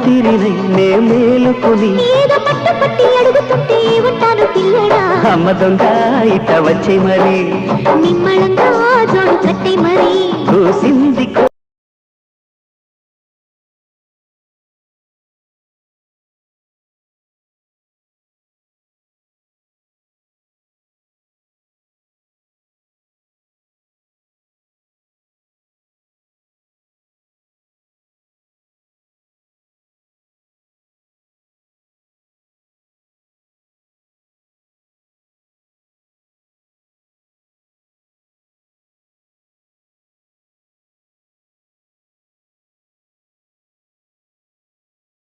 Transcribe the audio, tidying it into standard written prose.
రాత్రినై నే మేలుకొని ఏదో పట్టు పట్టి అడుగుతుంటే ఉంటాను పిల్లడా అమ్మ దొంగ ఇట వచ్చే మరి నిమ్మళంగా జోడు కట్టే మరి చూసింది